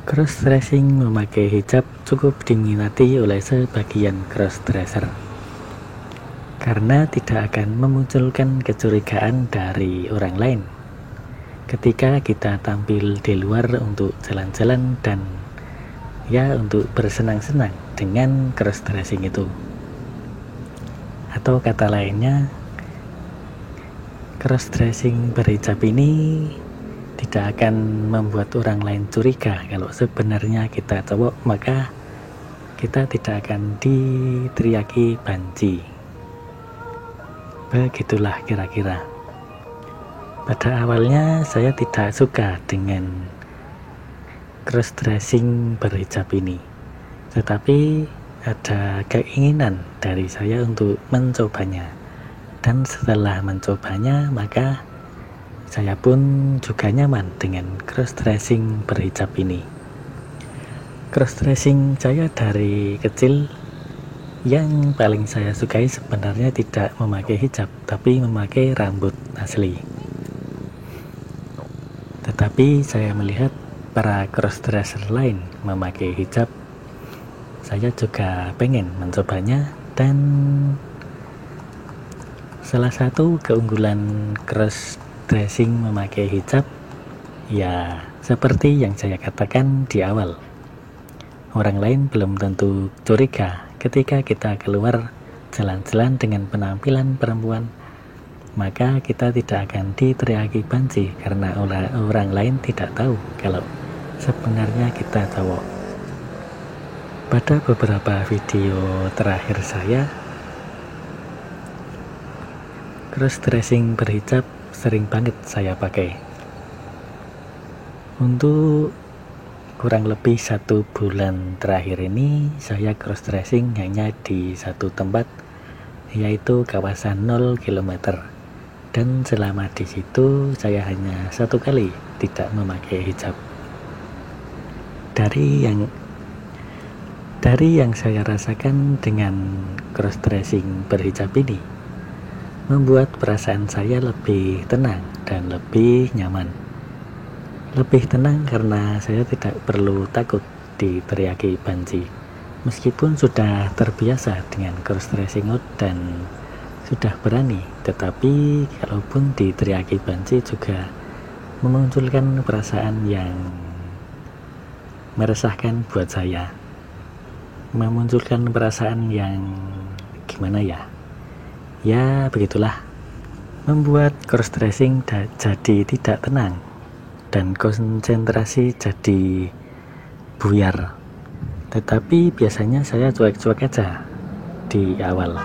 Cross-dressing memakai hijab cukup diminati oleh sebagian crossdresser karena tidak akan memunculkan kecurigaan dari orang lain ketika kita tampil di luar untuk jalan-jalan dan untuk bersenang-senang dengan cross-dressing itu. Atau kata lainnya, cross-dressing berhijab ini tidak akan membuat orang lain curiga kalau sebenarnya kita cowok, maka kita tidak akan diteriaki banci. Begitulah kira-kira. Pada awalnya saya tidak suka dengan cross-dressing berhijab ini, tetapi ada keinginan dari saya untuk mencobanya. Dan setelah mencobanya, maka saya pun juga nyaman dengan cross-dressing berhijab ini. Cross-dressing saya dari kecil, yang paling saya sukai sebenarnya tidak memakai hijab, tapi memakai rambut asli. Tetapi saya melihat para crossdresser lain memakai hijab, saya juga pengen mencobanya. Dan salah satu keunggulan cross-dressing memakai hijab, ya seperti yang saya katakan di awal, orang lain belum tentu curiga ketika kita keluar jalan-jalan dengan penampilan perempuan, maka kita tidak akan diteriaki banci karena orang lain tidak tahu kalau sebenarnya kita cowok. Pada beberapa video terakhir saya, cross-dressing berhijab sering banget saya pakai. Untuk kurang lebih 1 bulan terakhir ini, saya cross-dressing hanya di satu tempat, yaitu kawasan 0 km. Dan selama di situ saya hanya 1 kali tidak memakai hijab. Dari yang saya rasakan dengan cross-dressing berhijab ini, membuat perasaan saya lebih tenang dan lebih nyaman. Lebih tenang karena saya tidak perlu takut diteriaki banci, meskipun sudah terbiasa dengan cross-dressing out dan sudah berani, tetapi kalaupun diteriaki banci juga memunculkan perasaan yang meresahkan buat saya, memunculkan perasaan yang gimana ya, begitulah, membuat cross-dressing jadi tidak tenang dan konsentrasi jadi buyar. Tetapi biasanya saya cuek-cuek aja di awal.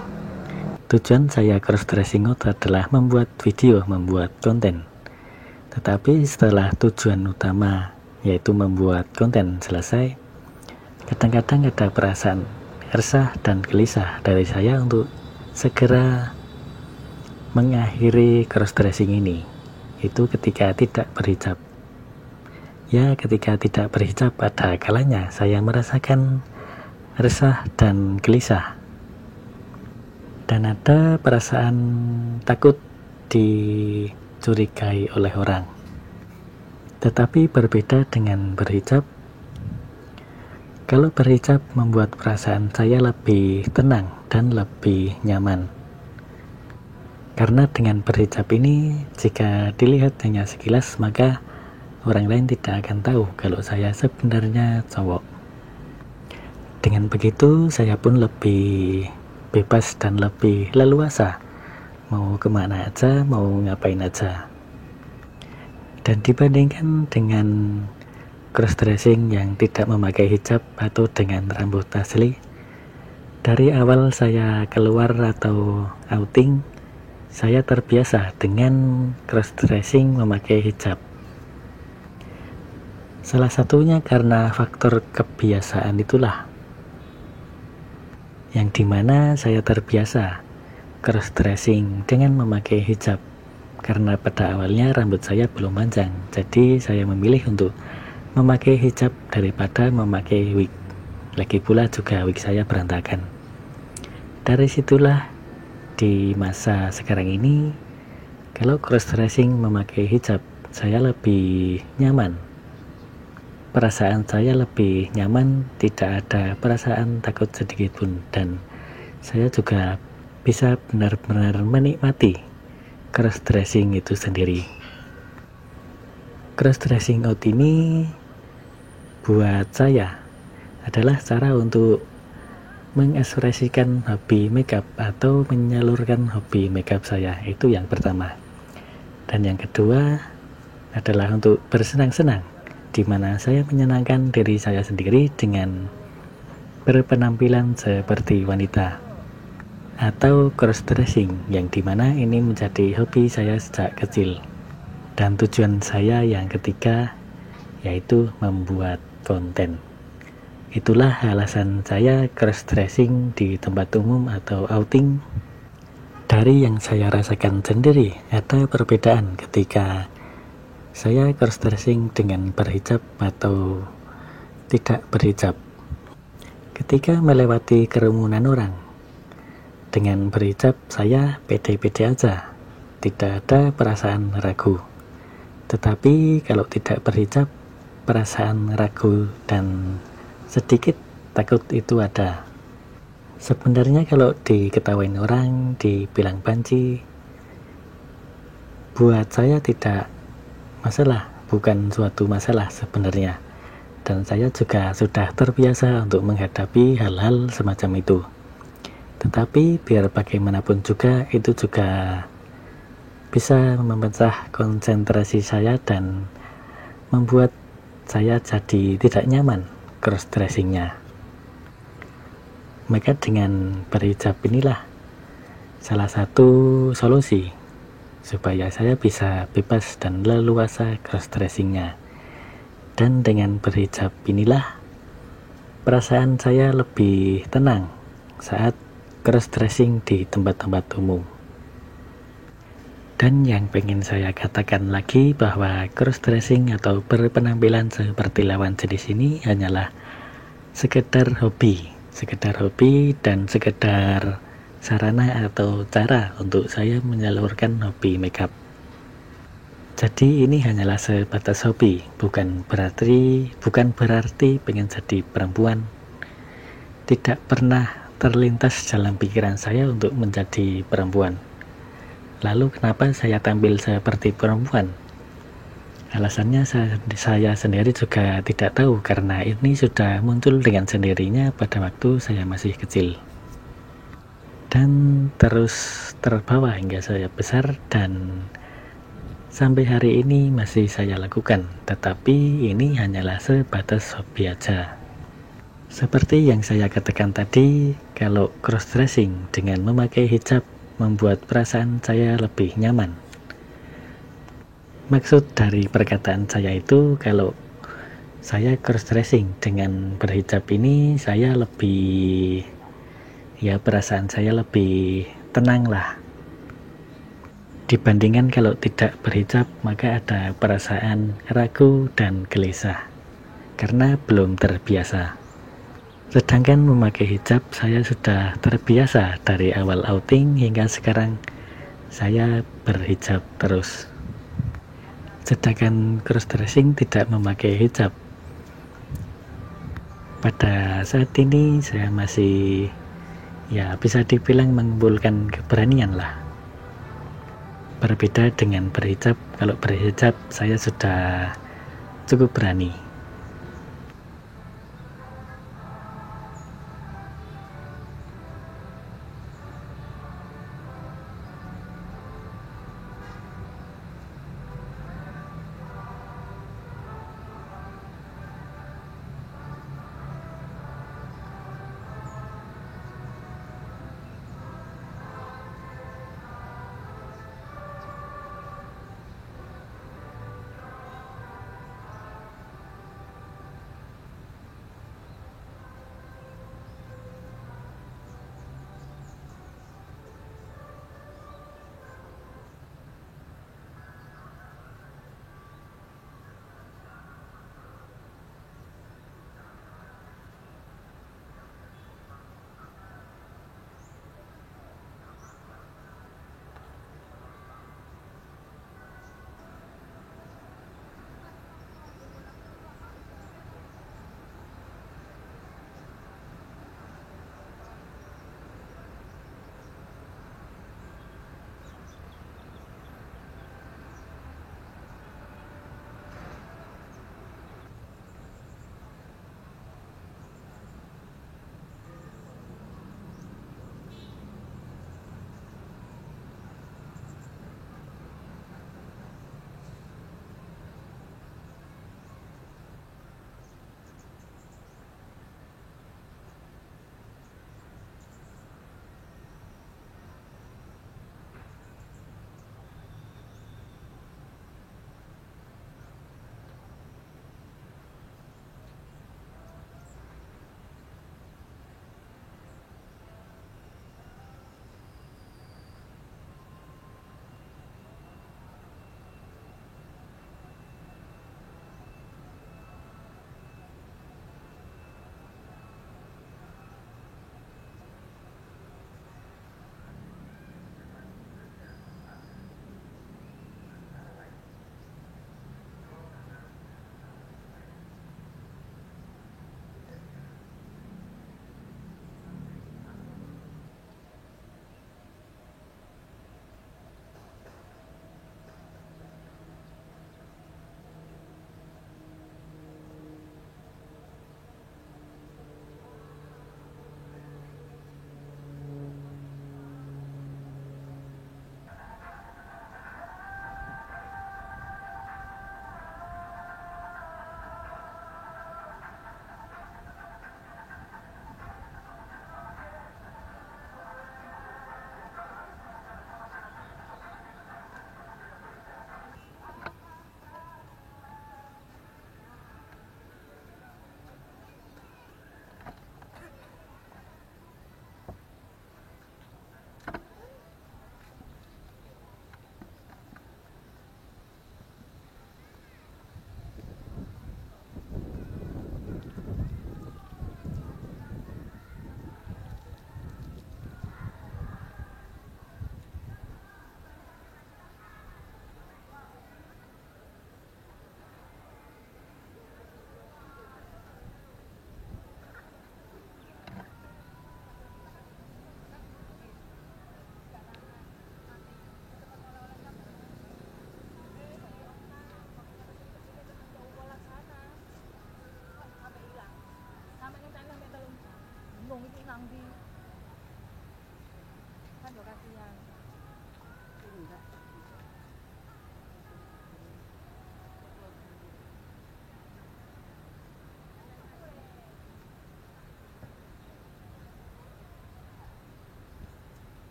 Tujuan saya cross-dressing out adalah membuat video, membuat konten. Tetapi setelah tujuan utama, yaitu membuat konten selesai, kadang-kadang ada perasaan resah dan gelisah dari saya untuk segera mengakhiri cross-dressing ini. Itu ketika tidak berhijab. Ketika tidak berhijab, pada kalanya saya merasakan resah dan gelisah. Dan ada perasaan takut dicurigai oleh orang. Tetapi berbeda dengan berhijab. Kalau berhijab membuat perasaan saya lebih tenang dan lebih nyaman. Karena dengan berhijab ini, jika dilihat hanya sekilas, maka orang lain tidak akan tahu kalau saya sebenarnya cowok. Dengan begitu, saya pun lebih bebas dan lebih leluasa, mau kemana aja, mau ngapain aja. Dan dibandingkan dengan cross-dressing yang tidak memakai hijab atau dengan rambut asli, dari awal saya keluar atau outing, saya terbiasa dengan cross-dressing memakai hijab. Salah satunya karena faktor kebiasaan itulah, yang dimana saya terbiasa cross-dressing dengan memakai hijab. Karena pada awalnya rambut saya belum panjang, jadi saya memilih untuk memakai hijab daripada memakai wig. Lagi pula juga wig saya berantakan. Dari situlah di masa sekarang ini, kalau cross-dressing memakai hijab, saya lebih nyaman perasaan saya lebih nyaman, tidak ada perasaan takut sedikit pun, dan saya juga bisa benar-benar menikmati cross dressing itu sendiri. Cross dressing out ini buat saya adalah cara untuk mengekspresikan hobi makeup atau menyalurkan hobi makeup saya. Itu yang pertama. Dan yang kedua adalah untuk bersenang-senang, di mana saya menyenangkan diri saya sendiri dengan berpenampilan seperti wanita, atau cross dressing, yang dimana ini menjadi hobi saya sejak kecil. Dan tujuan saya yang ketiga yaitu membuat konten. Itulah alasan saya cross dressing di tempat umum atau outing. Dari yang saya rasakan sendiri, ada perbedaan ketika saya cross dressing dengan berhijab atau tidak berhijab. Ketika melewati kerumunan orang, dengan berhijab saya pede-pede aja, tidak ada perasaan ragu. Tetapi kalau tidak berhijab, perasaan ragu dan sedikit takut itu ada. Sebenarnya kalau diketawain orang, dibilang banci, buat saya tidak masalah, bukan suatu masalah sebenarnya. Dan saya juga sudah terbiasa untuk menghadapi hal-hal semacam itu. Tetapi biar bagaimanapun juga, itu juga bisa memecah konsentrasi saya dan membuat saya jadi tidak nyaman cross dressingnya. Maka dengan berhijab inilah salah satu solusi supaya saya bisa bebas dan leluasa cross dressingnya. Dan dengan berhijab inilah perasaan saya lebih tenang saat cross dressing di tempat-tempat umum. Dan yang pengen saya katakan lagi bahwa cross dressing atau berpenampilan seperti lawan jenis ini hanyalah sekedar hobi dan sekedar sarana atau cara untuk saya menyalurkan hobi makeup. Jadi ini hanyalah sebatas hobi, bukan berarti pengen jadi perempuan. Tidak pernah terlintas dalam pikiran saya untuk menjadi perempuan. Lalu kenapa saya tampil seperti perempuan? Alasannya saya sendiri juga tidak tahu, karena ini sudah muncul dengan sendirinya pada waktu saya masih kecil. Dan terus terbawa hingga saya besar, dan sampai hari ini masih saya lakukan. Tetapi ini hanyalah sebatas hobi aja. Seperti yang saya katakan tadi, kalau cross dressing dengan memakai hijab membuat perasaan saya lebih nyaman. Maksud dari perkataan saya itu, kalau saya cross dressing dengan berhijab ini, saya lebih, perasaan saya lebih tenang lah. Dibandingkan kalau tidak berhijab, maka ada perasaan ragu dan gelisah karena belum terbiasa. Sedangkan memakai hijab, saya sudah terbiasa dari awal outing hingga sekarang saya berhijab terus. Sedangkan cross dressing tidak memakai hijab. Pada saat ini saya masih bisa dibilang mengumpulkan keberanian lah. Berbeda dengan berhijab, kalau berhijab saya sudah cukup berani.